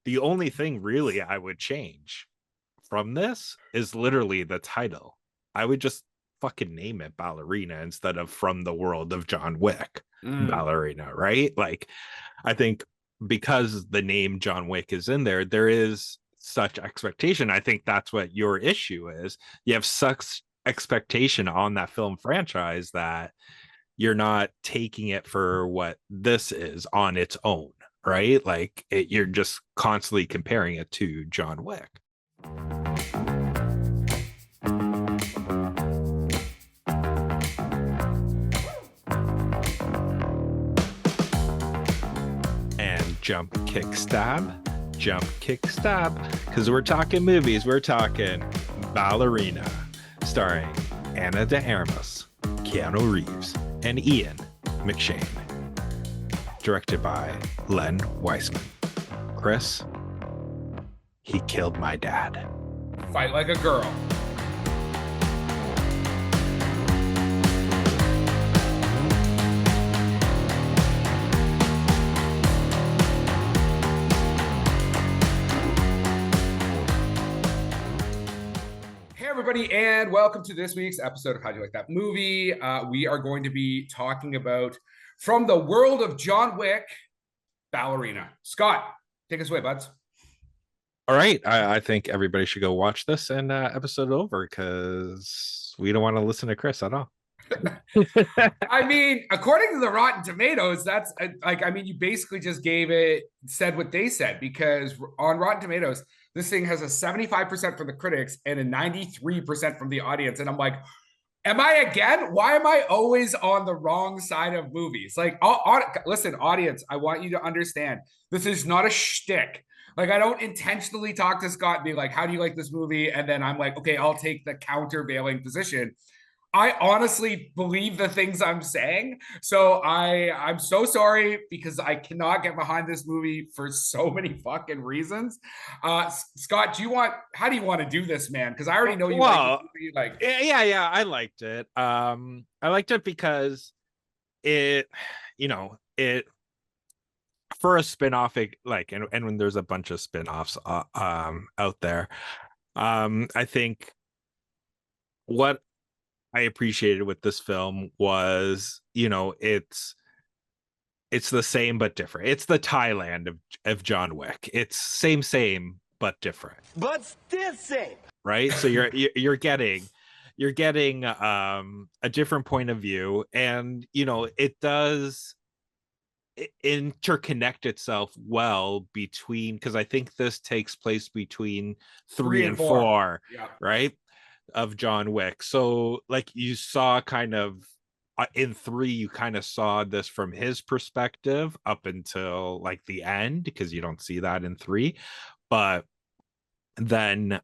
The only thing really I would change from this is literally the title. I would just fucking name it Ballerina instead of From the World of John Wick Mm. Ballerina, right? Like, I think because the name John Wick is in there, there is such expectation. I think that's what your issue is. You have such expectation on that film franchise that you're not taking it for what this is on its own, right? Like you're just constantly comparing it to John Wick. And jump, kick, stab. Because we're talking movies, we're talking Ballerina, starring Ana de Armas, Keanu Reeves, and Ian McShane. Directed by Len Weissman. Chris, he killed my dad. Fight like a girl. Hey, everybody, and welcome to this week's episode of How Do You Like That Movie? We are going to be talking about From the World of John Wick, Ballerina. Scott, take us away, buds. All right. I think everybody should go watch this and episode over because we don't want to listen to Chris at all. I mean, according to the Rotten Tomatoes, that's you basically just said what they said, because on Rotten Tomatoes, this thing has a 75% from the critics and a 93% from the audience. And I'm like, am I again? Why am I always on the wrong side of movies? Like, listen, audience, I want you to understand this is not a shtick. Like, I don't intentionally talk to Scott and be like, how do you like this movie? And then I'm like, okay, I'll take the countervailing position. I honestly believe the things I'm saying. So I'm so sorry, because I cannot get behind this movie for so many fucking reasons. Scott, how do you want to do this, man? Because I already know you like this movie. Like, yeah, I liked it. I liked it because it, it for a spin-off, and when there's a bunch of spin-offs out there, I think what I appreciated with this film was, it's the same but different. It's the Thailand of John Wick. It's same but different. But still same. Right? So you're getting a different point of view, and it does interconnect itself well between, because I think this takes place between three and four, yeah, right, of John Wick. So like you saw kind of in 3, you kind of saw this from his perspective up until like the end, because you don't see that in 3. But then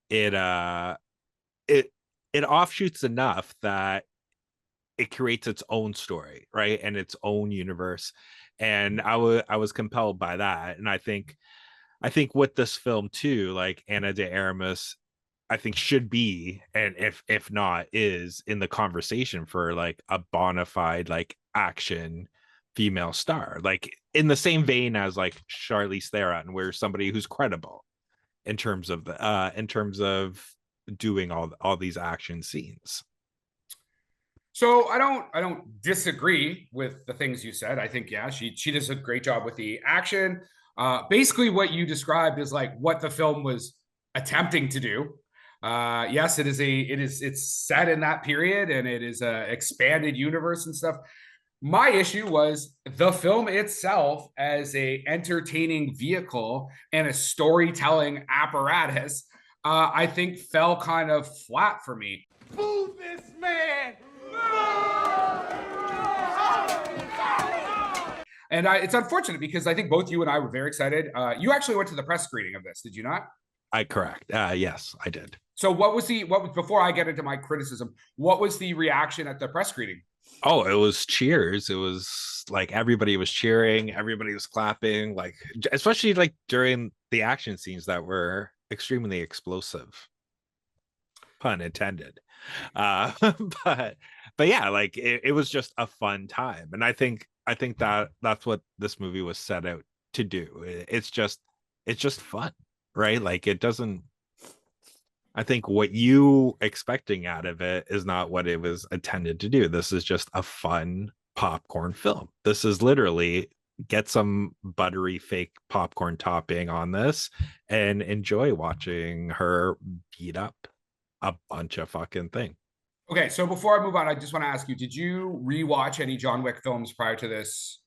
it it offshoots enough that it creates its own story, right, and its own universe. And I was compelled by that. And I think with this film too, like Ana de Armas, I think should be, and if not is, in the conversation for like a bona fide like action female star, like in the same vein as like Charlize Theron, where somebody who's credible in terms of doing all these action scenes. so I don't disagree with the things you said. I think, yeah, she does a great job with the action. Basically what you described is like what the film was attempting to do. Yes, it's set in that period, and it is a expanded universe and stuff. My issue was the film itself as a entertaining vehicle and a storytelling apparatus. I think fell kind of flat for me. Move this man! And it's unfortunate, because I think both you and I were very excited. You actually went to the press screening of this, did you not? Correct. Yes, I did. So what was before I get into my criticism, what was the reaction at the press screening? Oh, it was cheers. It was like everybody was cheering, everybody was clapping, like especially like during the action scenes that were extremely explosive. Pun intended. Uh but but yeah, like it was just a fun time. And I think that that's what this movie was set out to do. It's just fun, right? Like it doesn't. I think what you expecting out of it is not what it was intended to do. This is just a fun popcorn film. This is literally get some buttery fake popcorn topping on this and enjoy watching her beat up a bunch of fucking thing. Okay, so before I move on, I just want to ask you: did you rewatch any John Wick films prior to this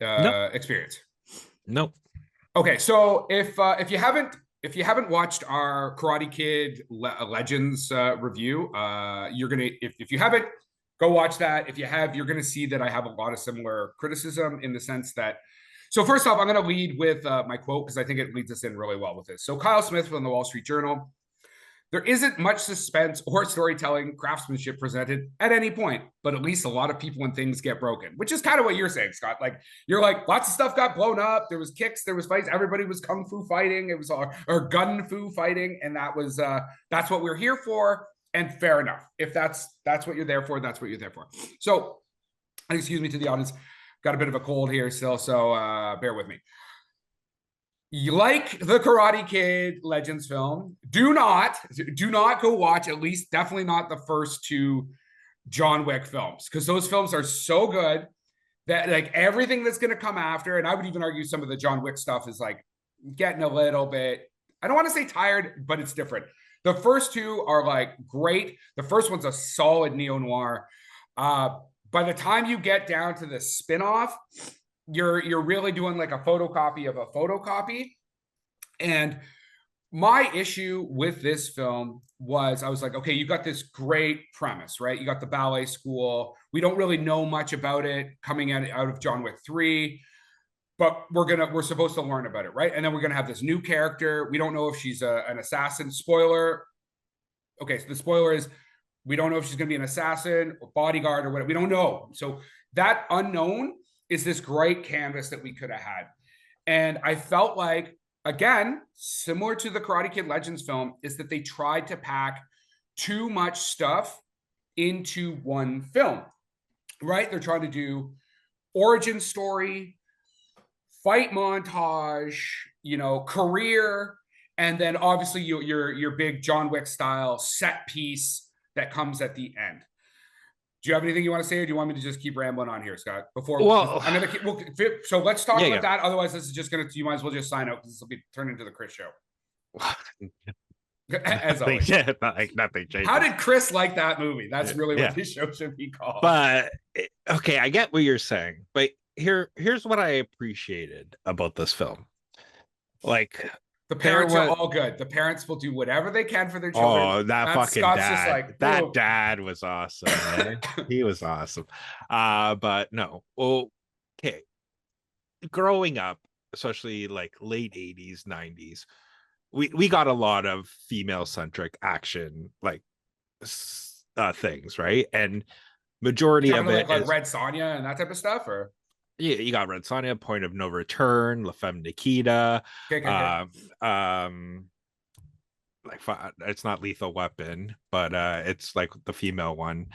Nope. experience? Nope. Okay, so if you haven't watched our Karate Kid Legends review, you're gonna if you haven't, go watch that. If you have, you're gonna see that I have a lot of similar criticism in the sense that. So first off, I'm gonna lead with my quote because I think it leads us in really well with this. So Kyle Smith from the Wall Street Journal. There isn't much suspense or storytelling craftsmanship presented at any point, but at least a lot of people and things get broken, which is kind of what you're saying, Scott. Like you're like, lots of stuff got blown up. There was kicks, there was fights. Everybody was kung fu fighting. It was or gun fu fighting, and that's what we're here for. And fair enough. If that's what you're there for, that's what you're there for. So, excuse me to the audience. Got a bit of a cold here still, so bear with me. You like the Karate Kid Legends film, do not go watch, at least definitely not the first two John Wick films, because those films are so good that like everything that's going to come after, and I would even argue some of the John Wick stuff is like getting a little bit, I don't want to say tired, but it's different. The first two are like great. The first one's a solid neo-noir. By the time you get down to the spin-off, you're really doing like a photocopy of a photocopy. And my issue with this film was I was like, okay, you got this great premise, right? You got the ballet school. We don't really know much about it coming out of John Wick 3, but we're supposed to learn about it, right? And then we're gonna have this new character. We don't know if she's an assassin. Spoiler. Okay, so the spoiler is we don't know if she's gonna be an assassin or bodyguard or whatever. We don't know. So that unknown is this great canvas that we could have had. And I felt like, again, similar to the Karate Kid Legends film, is that they tried to pack too much stuff into one film, right? They're trying to do origin story, fight montage, career, and then obviously your big John Wick style set piece that comes at the end. Do you have anything you want to say, or do you want me to just keep rambling on here, Scott? I'm gonna keep. So let's talk about that. Otherwise, this is just gonna. You might as well just sign out because this will be turned into the Chris show. As always, nothing changes. How did Chris like that movie? That's really what this show should be called. But okay, I get what you're saying, but here's what I appreciated about this film. Like, the parents are all good. The parents will do whatever they can for their children. Oh, that fucking Scott's dad! Just like, that dad was awesome. Man. He was awesome. But no, okay. Growing up, especially like late 80s, 90s, we got a lot of female-centric action, like things, right? And majority of it like Red Sonja and that type of stuff, or. Yeah, you got Red Sonja, Point of No Return, La Femme Nikita. Okay. Like it's not Lethal Weapon, but it's like the female one.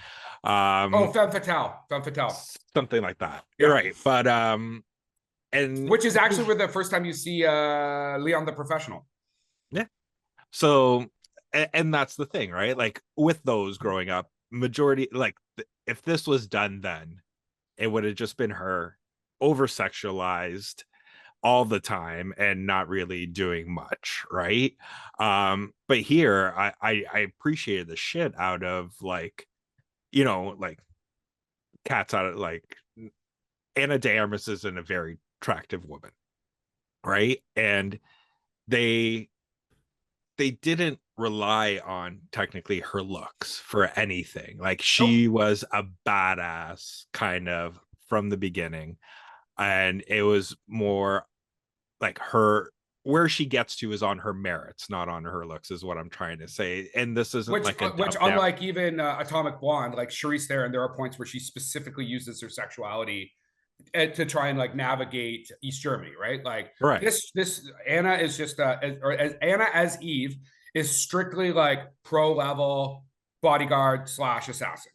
Femme Fatale, something like that. Yeah. You're right, but and which is actually where the first time you see Leon the Professional. Yeah. So, and that's the thing, right? Like with those growing up, majority, like if this was done then, it would have just been her over sexualized all the time and not really doing much, right? But here I appreciated the shit out of like cats out of like Ana de Armas isn't a very attractive woman, right? And they didn't rely on technically her looks for anything. Like she was a badass kind of from the beginning, and it was more like her where she gets to is on her merits, not on her looks, is what I'm trying to say. And this isn't which unlike even Atomic Blonde, like Charisse there are points where she specifically uses her sexuality to try and like navigate East Germany, right? Like right. This Anna is just Anna as Eve is strictly like pro level bodyguard / assassin.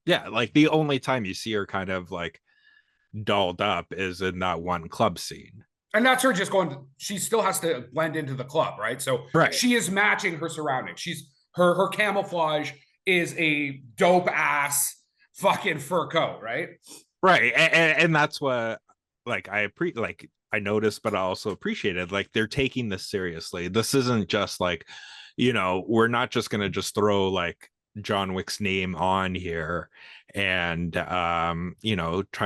Yeah, like the only time you see her kind of like dolled up is in that one club scene. And that's her just going, she still has to blend into the club, right? So Right. she is matching her surroundings. She's her camouflage is a dope ass fucking fur coat, right? Right. And that's what like I noticed, but I also appreciated like they're taking this seriously. This isn't just like, we're not just gonna just throw like John Wick's name on here and trying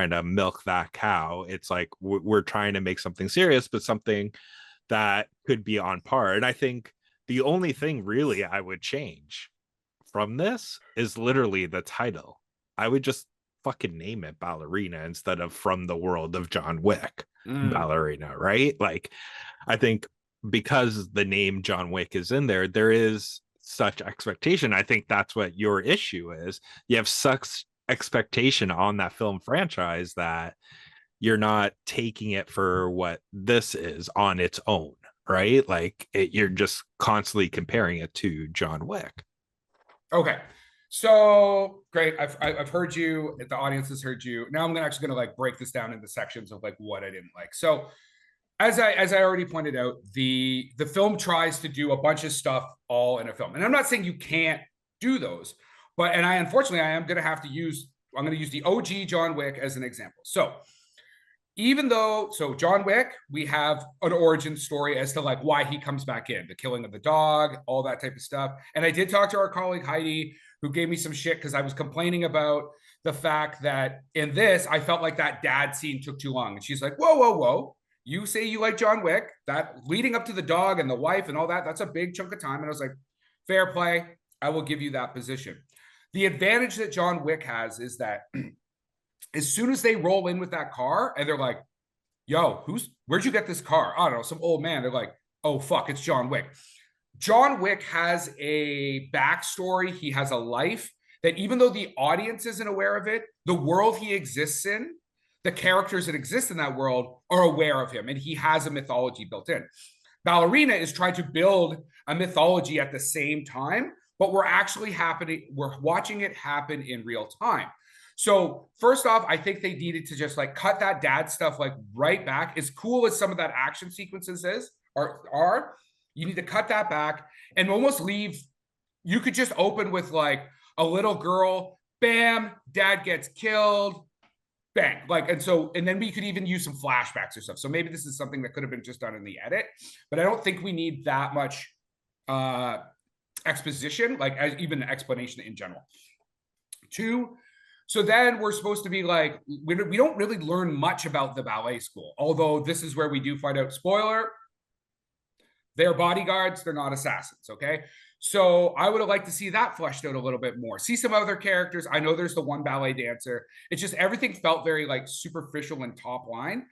to milk that cow. It's like we're trying to make something serious, but something that could be on par. And I think the only thing really I would change from this is literally the title. I would just fucking name it Ballerina instead of From the World of John Wick. Ballerina, right? Like, I think because the name John Wick is in there, there is such expectation. I think that's what your issue is. You have such expectation on that film franchise that you're not taking it for what this is on its own, right? Like you're just constantly comparing it to John Wick. Okay. So great. I've heard you. The audience has heard you. Now I'm actually gonna like break this down into sections of like what I didn't like. So as I already pointed out, the film tries to do a bunch of stuff all in a film. And I'm not saying you can't do those, but unfortunately I am gonna have to use I'm gonna use the OG John Wick as an example. So John Wick, we have an origin story as to like why he comes back in, the killing of the dog, all that type of stuff. And I did talk to our colleague Heidi, who gave me some shit because I was complaining about the fact that in this, I felt like that dad scene took too long. And she's like, whoa, whoa, whoa. You say you like John Wick, that leading up to the dog and the wife and all that, that's a big chunk of time. And I was like, fair play. I will give you that position. The advantage that John Wick has is that as soon as they roll in with that car and they're like, yo, where'd you get this car? I don't know, some old man. They're like, oh, fuck, it's John Wick. John Wick has a backstory. He has a life that even though the audience isn't aware of it, the world he exists in, the characters that exist in that world are aware of him. And he has a mythology built in. Ballerina is trying to build a mythology at the same time, but we're watching it happen in real time. So first off, I think they needed to just like cut that dad stuff like right back. As cool as some of that action sequences are, you need to cut that back and almost leave. You could just open with like a little girl, bam, dad gets killed, bang. Like, and then we could even use some flashbacks or stuff. So maybe this is something that could have been just done in the edit, but I don't think we need that much exposition, like even explanation in general. Two, so then we're supposed to be like, we don't really learn much about the ballet school, although this is where we do find out, spoiler, they're bodyguards, they're not assassins, okay? So I would have liked to see that fleshed out a little bit more. See some other characters. I know there's the one ballet dancer. It's just everything felt very like superficial and top line.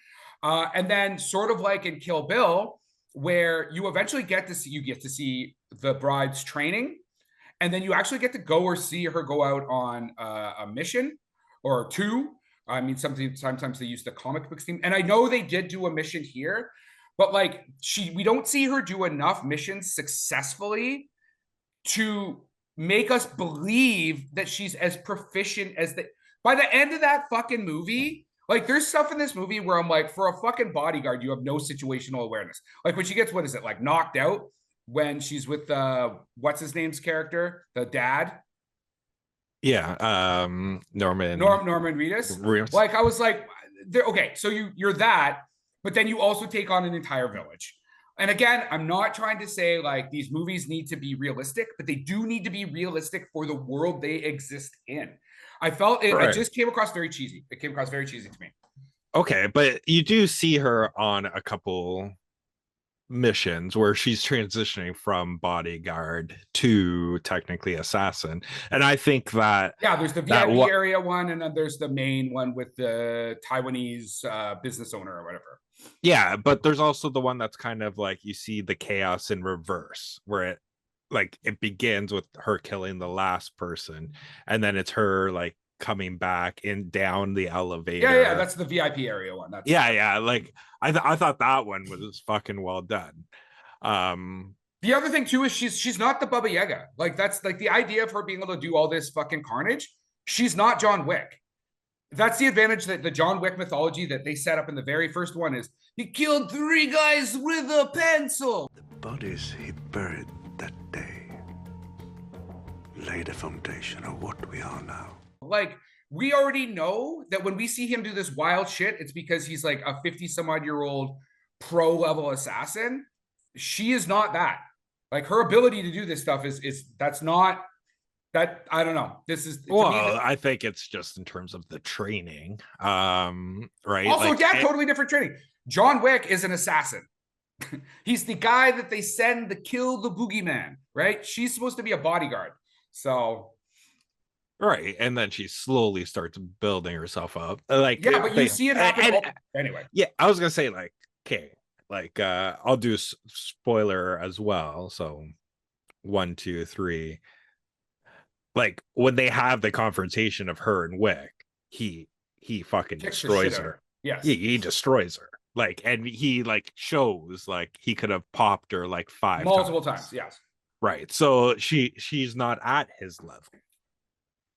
And then sort of like in Kill Bill, where you eventually get to see the bride's training. And then you actually get to go or see her go out on a mission or two. I mean, sometimes they use the comic books team. And I know they did do a mission here, but like we don't see her do enough missions successfully to make us believe that she's as proficient as by the end of that fucking movie. Like there's stuff in this movie where I'm like, for a fucking bodyguard, you have no situational awareness. Like when she gets, what is it, like knocked out when she's with what's his name's character, the dad. Yeah, Norman Reedus. Like I was like, okay, so you're that, but then you also take on an entire village. And again, I'm not trying to say like these movies need to be realistic, but they do need to be realistic for the world they exist in. I felt it just came across very cheesy. It came across very cheesy to me. Okay, but you do see her on a couple missions where she's transitioning from bodyguard to technically assassin, and I think that there's the VIP area one, and then there's the main one with the Taiwanese business owner or whatever. Yeah, but there's also the one that's kind of like you see the chaos in reverse, where it begins with her killing the last person, and then it's her like coming back and down the elevator. Yeah, that's the VIP area one. That's like I thought that one was fucking well done. The other thing too is she's not the Baba Yaga. Like that's like the idea of her being able to do all this fucking carnage. She's not John Wick. That's the advantage that the John Wick mythology that they set up in the very first one is he killed 3 guys with a pencil. The bodies he buried that day laid the foundation of what we are now. Like, we already know that when we see him do this wild shit, it's because he's like a 50 some odd year old pro level assassin. She is not that. Like, her ability to do this stuff is that's not that. I don't know. This is well, I think it's just in terms of the training. Right. Also, like, yeah, totally different training. John Wick is an assassin. He's the guy that they send to kill the boogeyman, right? She's supposed to be a bodyguard. So right, and then she slowly starts building herself up. Like, yeah, but you see it happen anyway. Yeah, I was gonna say, like, okay, like I'll do spoiler as well. So 1, 2, 3. Like, when they have the confrontation of her and Wick, he fucking destroys her. Yes, he destroys her. Like, and he like shows like he could have popped her like 5 multiple times. Yes, right. So she's not at his level.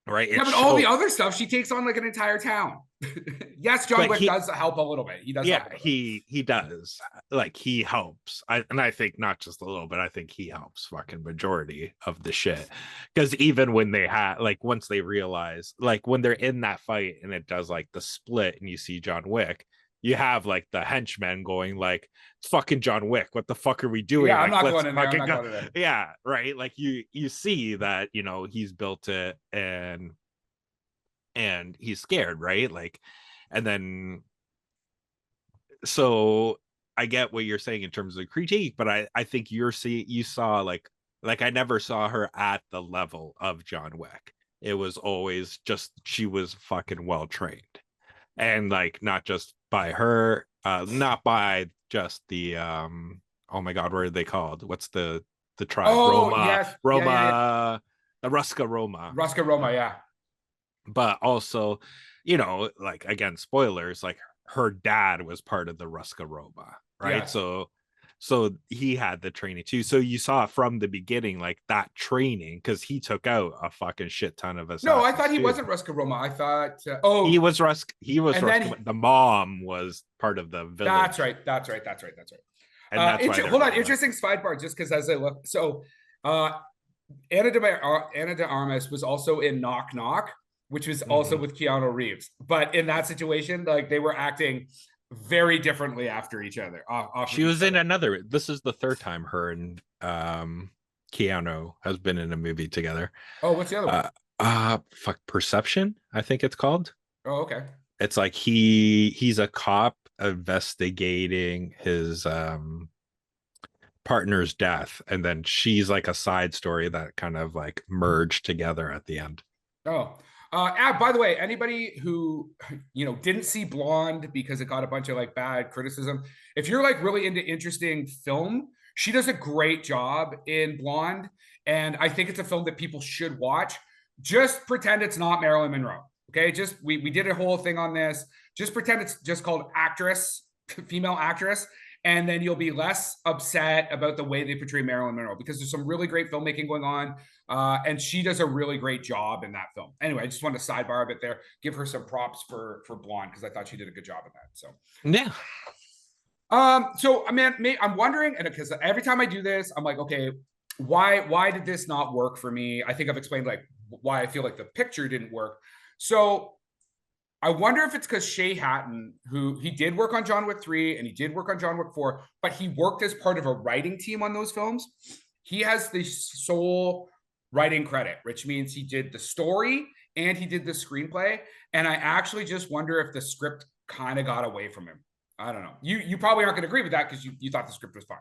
Right. Yeah, but all the other stuff, she takes on like an entire town. Yes, John Wick does help a little bit. He does. Yeah, he does. Like, he helps. I think not just a little bit. I think he helps fucking majority of the shit. Because even when they had, like, once they realize, like, when they're in that fight and it does like the split and you see John Wick, you have like the henchmen going like, it's fucking John Wick. What the fuck are we doing? Yeah, like, I'm not going in there. I'm not going in there. Yeah, right. Like, you see that, you know, he's built it and he's scared, right? Like, and then so I get what you're saying in terms of critique, but I think you saw like I never saw her at the level of John Wick. It was always just she was fucking well trained. And like, not just by her, not by just the oh my god, what are they called? What's the tribe? Oh, Roma, yes. Roma, the Ruska Roma. Ruska Roma, yeah. But also, you know, like, again, spoilers, like, her dad was part of the Ruska Roma, right? Yes. So he had the training too. So you saw from the beginning, like, that training, because he took out a fucking shit ton of assassins. No, I thought he wasn't Ruska Roma. I thought he was Ruska. He was and Ruska. The mom was part of the village. That's right. And that's hold on, interesting sidebar, just because as I look, so Ana de Armas was also in Knock Knock, which was also with Keanu Reeves. But in that situation, like, they were acting very differently after each other. She was in another. This is the third time her and Keanu has been in a movie together. Oh, what's the other one? Perception, I think it's called. Oh, okay. It's like he's a cop investigating his partner's death, and then she's like a side story that kind of like merged together at the end. Oh, by the way, anybody who, you know, didn't see Blonde because it got a bunch of like bad criticism, if you're like really into interesting film, she does a great job in Blonde, and I think it's a film that people should watch. Just pretend it's not Marilyn Monroe. Okay, just we did a whole thing on this. Just pretend it's just called actress, female actress, and then you'll be less upset about the way they portray Marilyn Monroe, because there's some really great filmmaking going on, and she does a really great job in that film. Anyway, I just wanted to sidebar a bit there, give her some props for Blonde, because I thought she did a good job in that. So yeah. So I mean, I'm wondering, and because every time I do this, I'm like, okay, why did this not work for me? I think I've explained like why I feel like the picture didn't work. So I wonder if it's because Shay Hatton, who he did work on John Wick 3 and he did work on John Wick 4, but he worked as part of a writing team on those films. He has the sole writing credit, which means he did the story and he did the screenplay. And I actually just wonder if the script kind of got away from him. I don't know. You probably aren't going to agree with that because you thought the script was fine.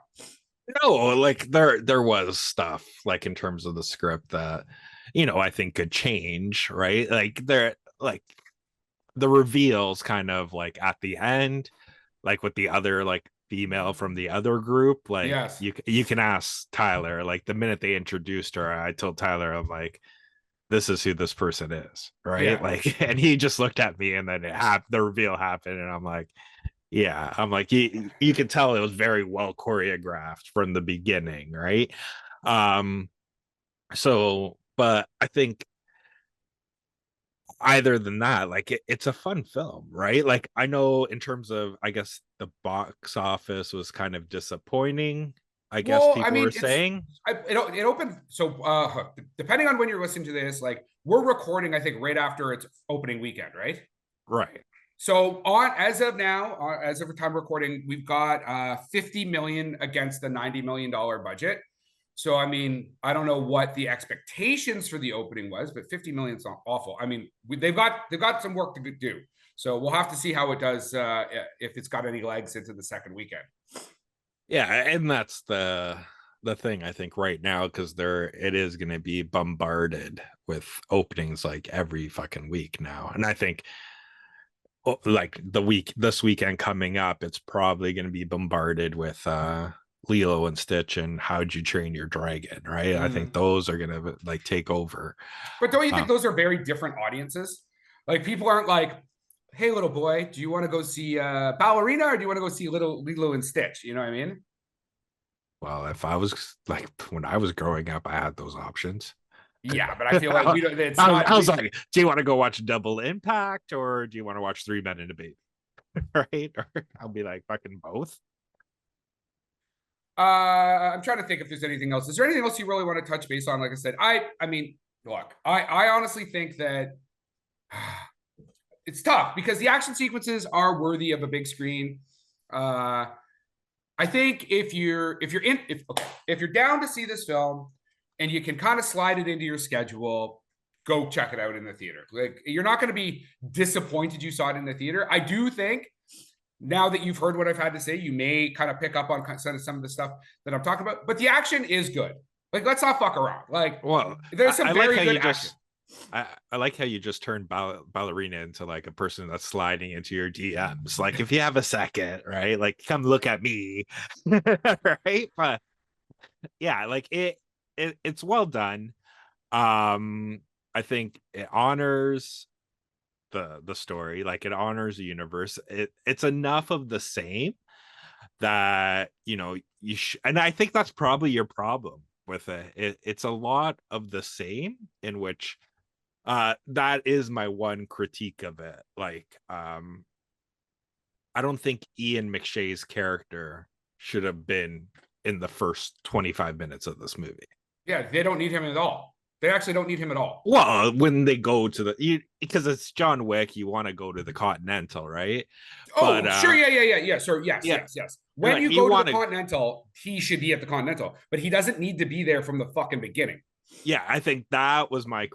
No, like there was stuff like in terms of the script that, you know, I think could change, right? Like the reveals kind of like at the end, like with the other like female from the other group, like yes. you can ask Tyler, like the minute they introduced her, I told Tyler, I'm like, this is who this person is, right? Yeah. Like, and he just looked at me, and then the reveal happened, and I'm like, yeah, I'm like, you can tell it was very well choreographed from the beginning, right? So, but I think either than that, like it's a fun film, right? Like I know in terms of, I guess the box office was kind of disappointing, I guess Well, I people mean, were saying. it opened. So, depending on when you're listening to this, like we're recording, I think right after its opening weekend, right? Right. So on as of now, as of the time recording, we've got 50 million against the $90 million budget. So I mean, I don't know what the expectations for the opening was, but 50 million is not awful. I mean, they've got some work to do. So we'll have to see how it does if it's got any legs into the second weekend. Yeah, and that's the thing I think right now, because it is going to be bombarded with openings like every fucking week now. And I think like this weekend coming up, it's probably going to be bombarded with Lilo and Stitch and How'd You Train Your Dragon, right? I think those are going to like take over. But don't you think those are very different audiences? Like people aren't like, hey, little boy, do you want to go see Ballerina or do you want to go see Lilo and Stitch? You know what I mean? Well, if I was like when I was growing up, I had those options. Yeah, but I feel like we don't. It's I was like, do you want to go watch Double Impact or do you want to watch Three Men and a Baby? Right? Or I'll be like fucking both. I'm trying to think if there's anything else. Is there anything else you really want to touch base on? Like I said, I mean, look, I honestly think that it's tough because the action sequences are worthy of a big screen. I think if you're down to see this film and you can kind of slide it into your schedule, go check it out in the theater. Like you're not going to be disappointed you saw it in the theater. I do think now that you've heard what I've had to say, you may kind of pick up on some of the stuff that I'm talking about. But the action is good. Like let's not fuck around. Like well, there's some very good action. I like how you just turned Ballerina into like a person that's sliding into your DMs. Like if you have a second, right? Like come look at me, right? But yeah, like it's well done. I think it honors the story, like it honors the universe. It's enough of the same that and I think that's probably your problem with it. It's a lot of the same, in which that is my one critique of it. Like I don't think Ian McShane's character should have been in the first 25 minutes of this movie. Yeah, they don't need him at all. They actually don't need him at all. Well, when they go to because it's John Wick, you want to go to the Continental, right? Oh, but, sure, yeah. Sure, yes. When like, you go to the Continental, he should be at the Continental, but he doesn't need to be there from the fucking beginning. Yeah, I think that was my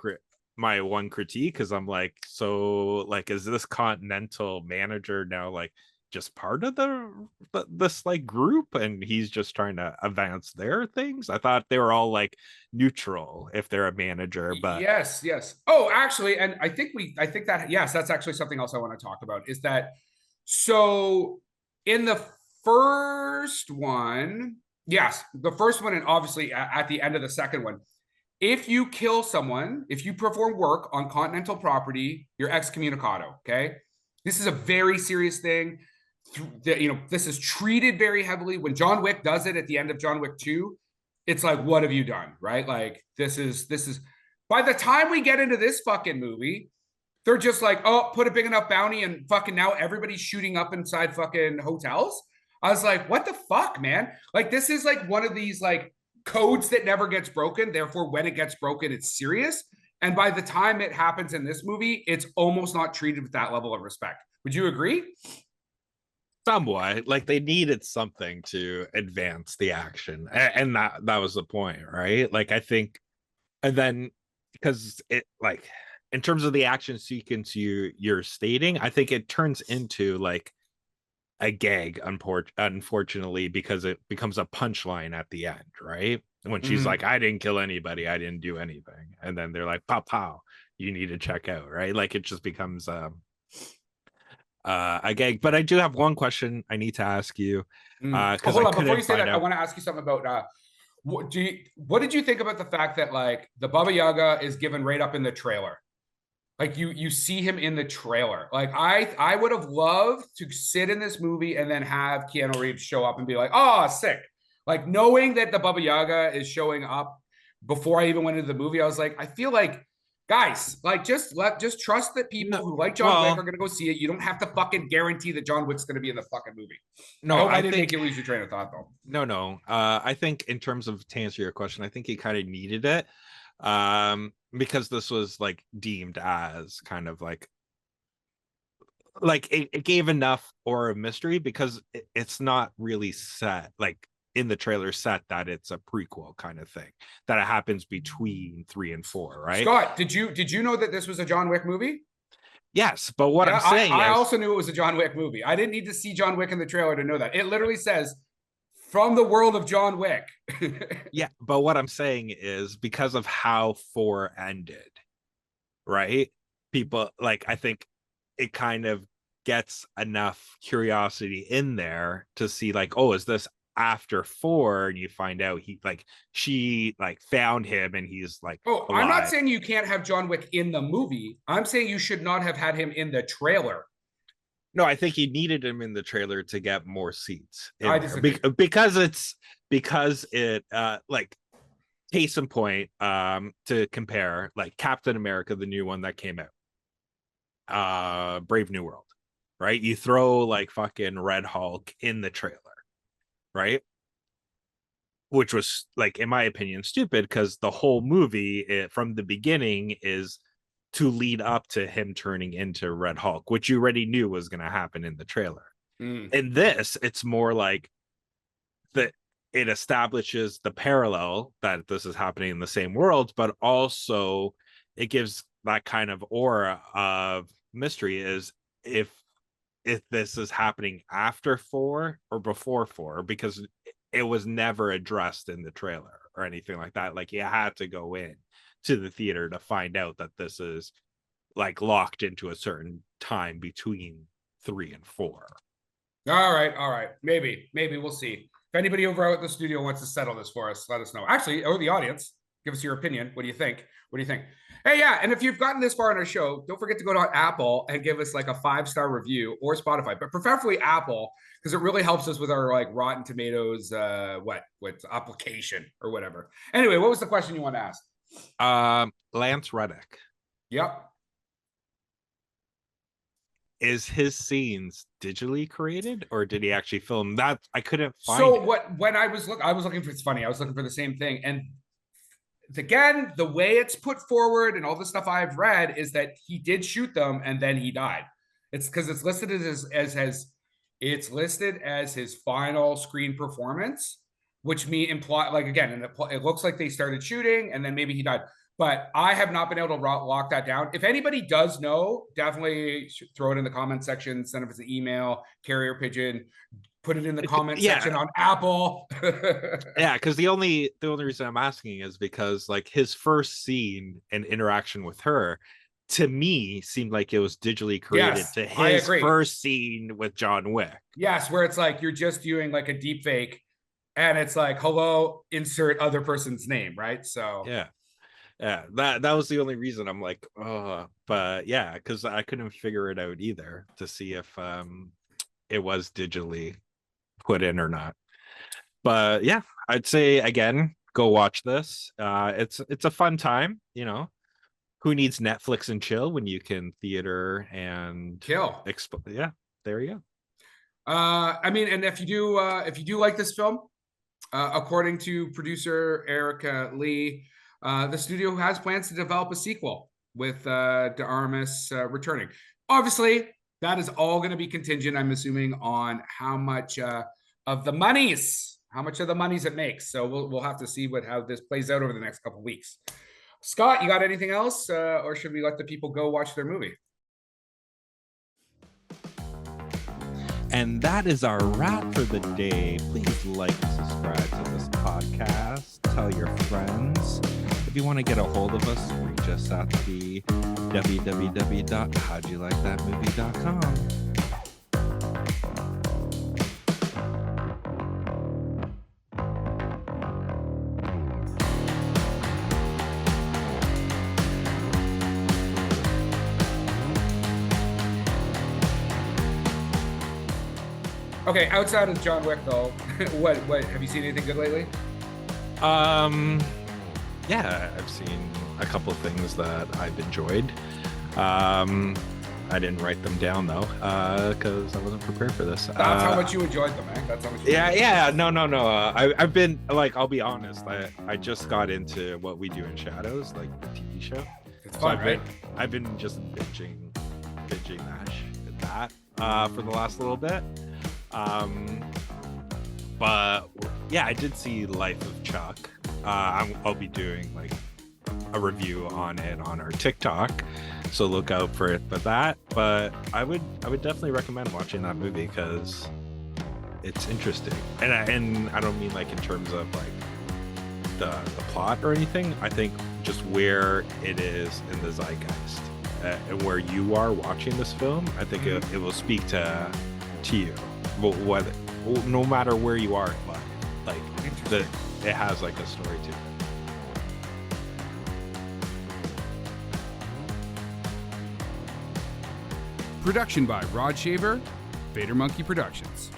one critique, because I'm like, so like, is this Continental manager now like just part of this like group, and he's just trying to advance their things? I thought they were all like neutral if they're a manager. But yes. Oh, actually, and I think that yes, that's actually something else I want to talk about, is that so in the first one, yes, the first one, and obviously at the end of the second one, if you kill someone, if you perform work on Continental property, you're excommunicado. Okay, this is a very serious thing. This is treated very heavily. When John Wick does it at the end of John Wick 2, it's like, what have you done? Right? Like this is by the time we get into this fucking movie, they're just like, oh, put a big enough bounty and fucking now everybody's shooting up inside fucking hotels. I was like, what the fuck, man? Like this is like one of these like codes that never gets broken. Therefore, when it gets broken, it's serious. And by the time it happens in this movie, it's almost not treated with that level of respect. Would you agree? Somewhat. Like they needed something to advance the action, and that was the point, right? Like I think, and then because it like in terms of the action sequence you're stating, I think it turns into like a gag, unfortunately, because it becomes a punchline at the end, right? When she's like, I didn't kill anybody, I didn't do anything, and then they're like, pow, you need to check out, right? Like it just becomes a gag. But I do have one question I need to ask you. Hold on, before you say that, I want to ask you something about what did you think about the fact that like the Baba Yaga is given right up in the trailer? Like you see him in the trailer. Like I would have loved to sit in this movie and then have Keanu Reeves show up and be like, oh, sick. Like knowing that the Baba Yaga is showing up before I even went into the movie, I was like, I feel like Guys, like just trust that people who like John Wick are gonna go see it. You don't have to fucking guarantee that John Wick's gonna be in the fucking movie. No, I hope I I didn't think make you lose your train of thought though. no. I think in terms of to answer your question, I think he kind of needed it. Because this was like deemed as kind of like it gave enough aura of mystery because it's not really set like in the trailer set that it's a prequel kind of thing, that it happens between 3 and 4, right? Scott, did you know that this was a John Wick movie? Yes, but what I'm saying I is also knew it was a John Wick movie. I didn't need to see John Wick in the trailer to know that. It literally says from the world of John Wick. yeah, but what I'm saying is because of how 4 ended, right? People like, I think it kind of gets enough curiosity in there to see like, oh, is this after 4? And you find out she found him and he's like, oh, alive. I'm not saying you can't have John Wick in the movie. I'm saying you should not have had him in the trailer. No, I think he needed him in the trailer to get more seats because it like, case in point, to compare, like Captain America, the new one that came out, Brave New World, right? You throw like fucking Red Hulk in the trailer, right? Which was like, in my opinion, stupid because the whole movie from the beginning is to lead up to him turning into Red Hulk, which you already knew was going to happen in the trailer. In this, it's more like that it establishes the parallel that this is happening in the same world, but also it gives that kind of aura of mystery is if this is happening after 4 or before 4, because it was never addressed in the trailer or anything like that. Like, you had to go in to the theater to find out that this is like locked into a certain time between 3 and 4. All right. Maybe we'll see. If anybody over at the studio wants to settle this for us, let us know. Actually, or the audience, give us your opinion. What do you think? Hey, yeah, and if you've gotten this far in our show, don't forget to go to Apple and give us like a 5-star review, or Spotify, but preferably Apple, because it really helps us with our like Rotten Tomatoes application or whatever. Anyway, what was the question you want to ask? Lance Reddick. Yep. Is his scenes digitally created, or did he actually film that? I couldn't find when I was looking for, it's funny, I was looking for the same thing, and again, the way it's put forward and all the stuff I've read is that he did shoot them and then he died. It's because it's listed it's listed as his final screen performance, which imply like, again, and it looks like they started shooting and then maybe he died. But I have not been able to lock that down. If anybody does know, definitely throw it in the comment section, send us an email, carrier pigeon, put it in the comment section on Apple. Yeah, because the only reason I'm asking is because like his first scene and interaction with her, to me, seemed like it was digitally created to his first scene with John Wick. Yes, where it's like you're just doing like a deep fake and it's like, hello, insert other person's name, right? So yeah, that was the only reason I'm like, oh, but yeah, because I couldn't figure it out either to see if it was digitally put in or not. But yeah, I'd say again, go watch this. It's a fun time, you know. Who needs Netflix and chill when you can theater and kill? Yeah, there you go. I mean, and if you do like this film, according to producer Erica Lee, the studio has plans to develop a sequel with De Armas returning. Obviously, that is all going to be contingent, I'm assuming, on how much of the monies it makes. So we'll have to see how this plays out over the next couple of weeks. Scott, you got anything else, or should we let the people go watch their movie? And that is our wrap for the day. Please like and subscribe to this podcast. Tell your friends. If you want to get a hold of us, reach us at the www.howdyoulikethatmovie.com. Okay, outside of John Wick, though, what have you seen anything good lately? Yeah, I've seen a couple things that I've enjoyed. I didn't write them down though, because I wasn't prepared for this. That's how much you enjoyed them, man. That's how much. Yeah. No. I've been like, I'll be honest. I just got into What We Do in Shadows, like the TV show. It's fun, right? I've been just binging that for the last little bit. But yeah, I did see Life of Chuck. I'll be doing like a review on it on our TikTok, so look out for it for that. But I would definitely recommend watching that movie because it's interesting, and I don't mean like in terms of like the plot or anything. I think just where it is in the zeitgeist and where you are watching this film. I think it will speak to you, whether no matter where you are in life. Like it has like a story to it. Production by Rod Shaver, Vader Monkey Productions.